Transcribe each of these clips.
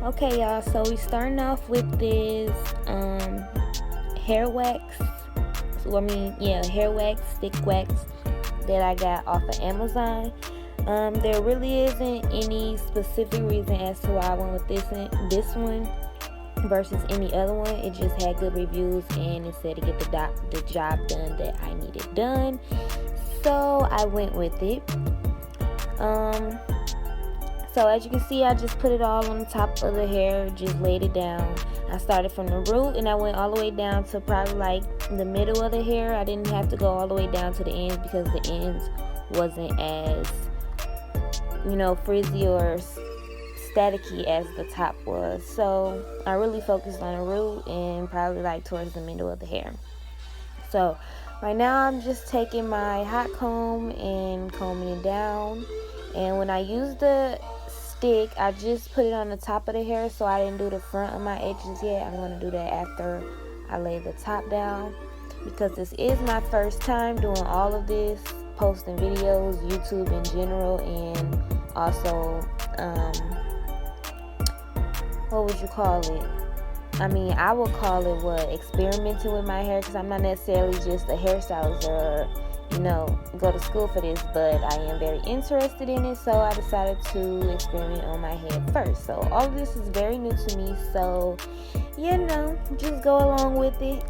Okay, y'all, so we starting off with this hair wax. Hair wax, stick wax that I got off of Amazon. There really isn't any specific reason as to why I went with this one versus any other one. It just had good reviews and it said to get the job done that I needed done. So I went with it. So as you can see, I just put it all on the top of the hair, just laid it down. I started from the root and I went all the way down to probably like the middle of the hair. I didn't have to go all the way down to the ends because the ends wasn't as, frizzy or staticky as the top was. So I really focused on the root and probably like towards the middle of the hair. So right now I'm just taking my hot comb and combing it down. And when I use the stick, I just put it on the top of the hair, so I didn't do the front of my edges yet. I'm going to do that after I lay the top down, because this is my first time doing all of this, posting videos, YouTube in general, and also, what would you call it? I would call it experimenting with my hair, because I'm not necessarily just a hairstylist or go to school for this, but I am very interested in it, so I decided to experiment on my head first. So all of this is very new to me, so just go along with it.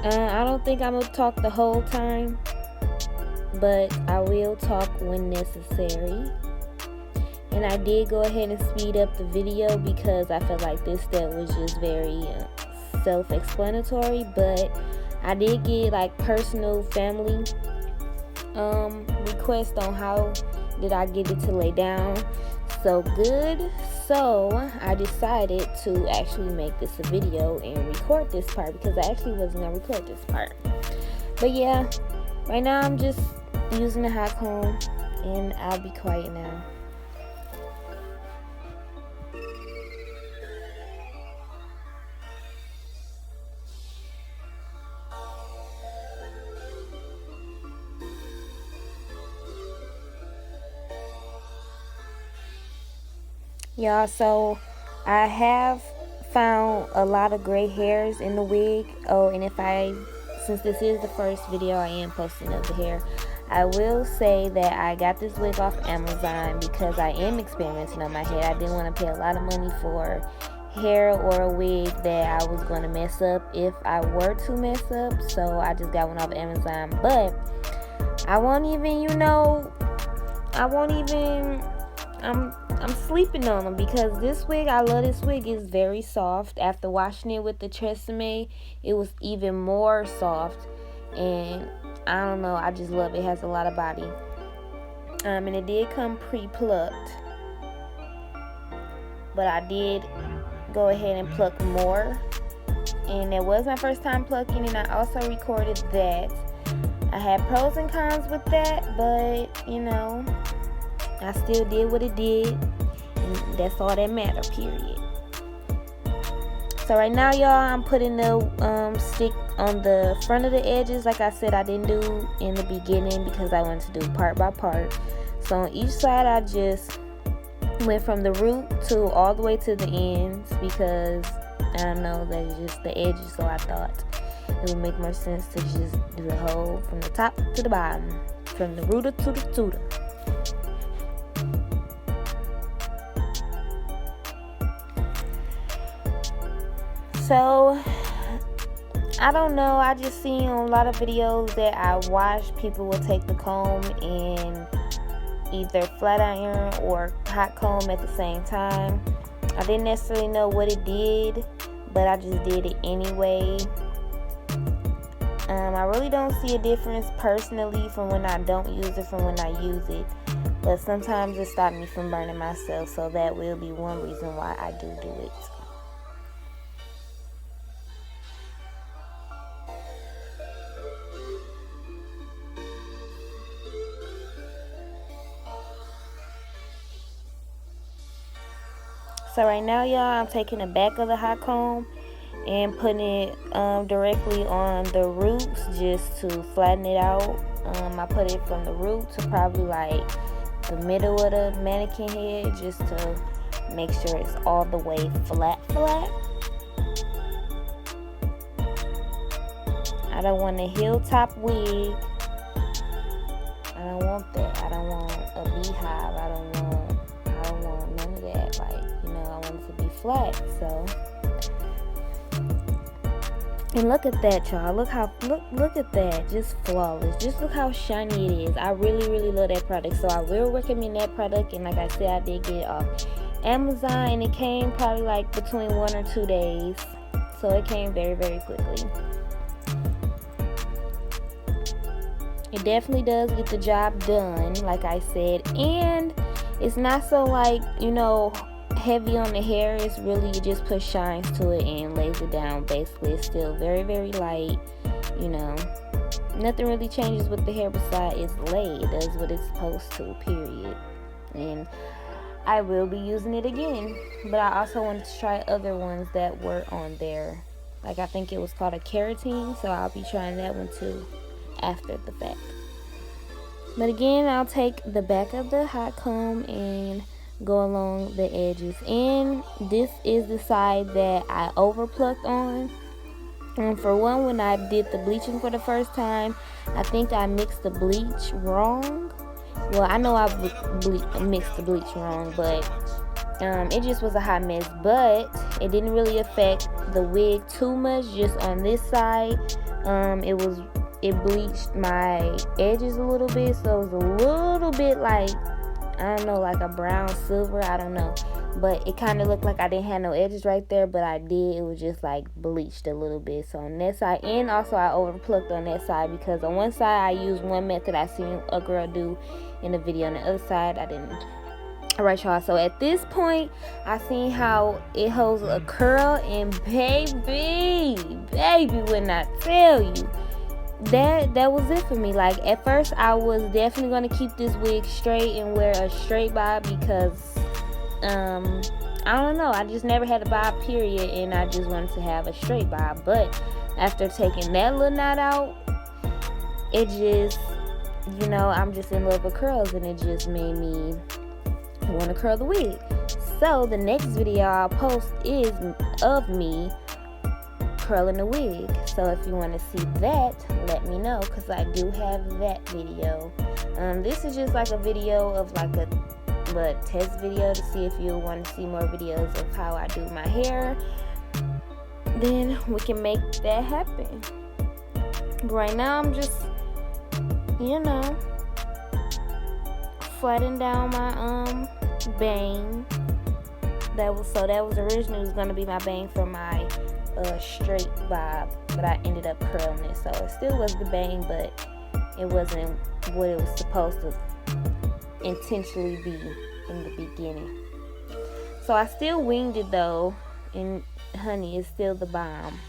I don't think I'm gonna talk the whole time, but I will talk when necessary. And I did go ahead and speed up the video because I felt like this step was just very self-explanatory, but I did get like personal family requests on how did I get it to lay down so good. So I decided to actually make this a video and record this part, because I actually wasn't gonna record this part. But yeah, right now I'm just using the hot comb and I'll be quiet now. Y'all, so I have found a lot of gray hairs in the wig. Oh, and since this is the first video I am posting of the hair, I will say that I got this wig off Amazon because I am experimenting on my hair. I didn't want to pay a lot of money for hair or a wig that I was going to mess up if I were to mess up. So I just got one off Amazon, but I'm sleeping on them because this wig, I love this wig. It's very soft. After washing it with the Tresemme, it was even more soft. And I don't know, I just love it. It has a lot of body. And it did come pre-plucked. But I did go ahead and pluck more. And it was my first time plucking, and I also recorded that. I had pros and cons with that, but I still did what it did, and that's all that matters, period. So right now, y'all, I'm putting the stick on the front of the edges. Like I said, I didn't do in the beginning because I wanted to do part by part. So on each side, I just went from the root to all the way to the ends, because I don't know, that's just the edges, so I thought it would make more sense to just do the whole from the top to the bottom, from the rooter to the tutor. So, I don't know, I just seen on a lot of videos that I watch, people will take the comb and either flat iron or hot comb at the same time. I didn't necessarily know what it did, but I just did it anyway. I really don't see a difference personally from when I don't use it from when I use it, but sometimes it stops me from burning myself, so that will be one reason why I do it. So right now, y'all, I'm taking the back of the hot comb and putting it directly on the roots just to flatten it out. I put it from the root to probably like the middle of the mannequin head just to Make sure it's all the way flat. I don't want a hilltop wig. I don't want that. I don't want a beehive. I don't want none of that. Like, you know, I want it to be flat. So, and look at that, y'all. Look at that. Just flawless. Just look how shiny it is. I really love that product. So I will recommend that product. And like I said, I did get it off Amazon, and it came probably like between 1 or 2 days. So it came very quickly. It definitely does get the job done, like I said, and it's not so, like, you know, heavy on the hair. It's really, you just put shines to it and lays it down. Basically, it's still very light. You know, nothing really changes with the hair besides it's laid. It does what it's supposed to, period. And I will be using it again, but I also wanted to try other ones that were on there. Like, I think it was called a keratin, so I'll be trying that one too after the fact. But again, I'll take the back of the hot comb and go along the edges, and this is the side that I over plucked on. And for one, when I did the bleaching for the first time, I think I mixed the bleach wrong. Well, I know I mixed the bleach wrong, but it just was a hot mess. But it didn't really affect the wig too much. Just on this side, it bleached my edges a little bit, so it was a little bit like, I don't know, like a brown silver, I don't know, but it kind of looked like I didn't have no edges right there, but I did. It was just like bleached a little bit. So on that side, and also I over plucked on that side, because on one side I used one method I seen a girl do in the video, on the other side I didn't. Alright, y'all, so at this point I seen how it holds a curl, and baby, when I tell you, that was it for me. Like, at first I was definitely going to keep this wig straight and wear a straight bob, because I don't know, I just never had a bob, period, and I just wanted to have a straight bob. But after taking that little knot out, it just, you know, I'm just in love with curls, and it just made me want to curl the wig. So the next video I'll post is of me curling the wig. So if you want to see that, let me know, because I do have that video. This is just like a video of like a test video to see if you want to see more videos of how I do my hair. Then we can make that happen. But right now I'm just, you know, flattening down my bang. That was originally going to be my bang for my straight bob, but I ended up curling it, so it still was the bang, but it wasn't what it was supposed to intentionally be in the beginning. So I still winged it though, and honey, it's still the bomb.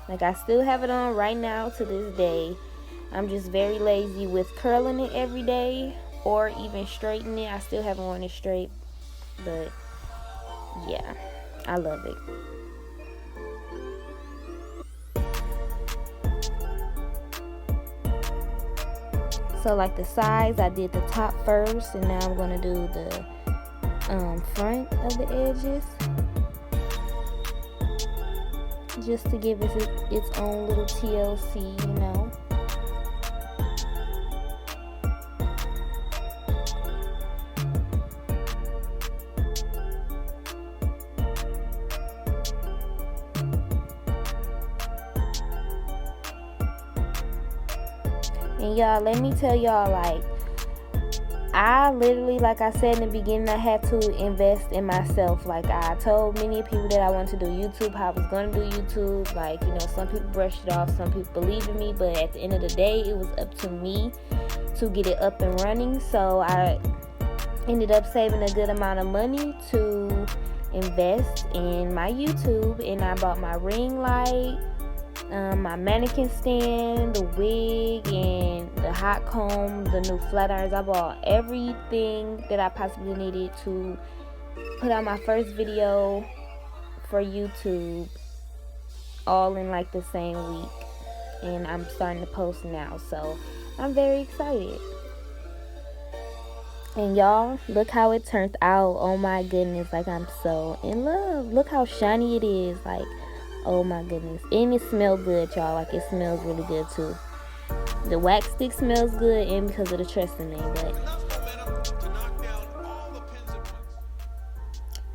Like, I still have it on right now to this day. I'm just very lazy with curling it every day or even straightening it. I still haven't worn it straight, but yeah, I love it. So like the sides, I did the top first, and now I'm going to do the front of the edges, just to give it its own little TLC, you know. And y'all, let me tell y'all, like, I literally, like I said in the beginning, I had to invest in myself. Like, I told many people that I wanted to do YouTube, how I was going to do YouTube. Like, you know, some people brushed it off, some people believe in me, but at the end of the day, it was up to me to get it up and running. So I ended up saving a good amount of money to invest in my YouTube, and I bought my ring light, my mannequin stand, the wig, and the hot comb, the new flat irons. I bought everything that I possibly needed to put out my first video for YouTube, all in like the same week, and I'm starting to post now, so I'm very excited. And y'all, look how it turned out. Oh my goodness, like I'm so in love. Look how shiny it is. Like, oh my goodness. And it smells good, y'all. Like, it smells really good too. The wax stick smells good, and because of the Tresemme, but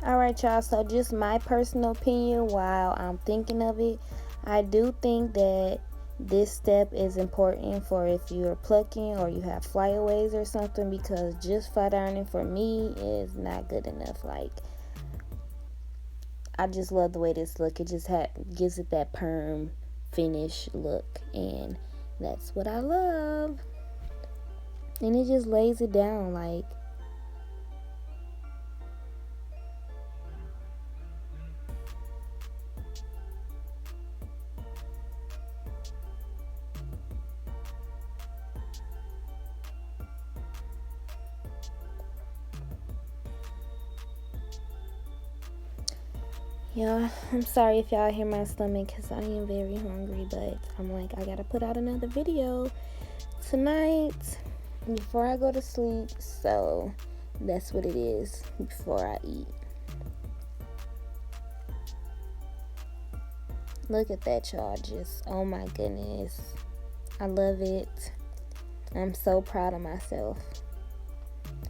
alright, y'all, so just my personal opinion while I'm thinking of it, I do think that this step is important for if you're plucking or you have flyaways or something, because just flat ironing for me is not good enough. Like, I just love the way this look. It just gives it that perm finish look, and that's what I love. And it just lays it down like, yeah, I'm sorry if y'all hear my stomach because I am very hungry, but I'm like, I gotta put out another video tonight before I go to sleep, so that's what it is before I eat. Look at that, y'all. Just, oh my goodness. I love it. I'm so proud of myself.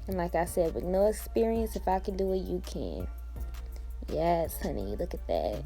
And like I said, with no experience, if I can do it, you can. Yes, honey, look at that.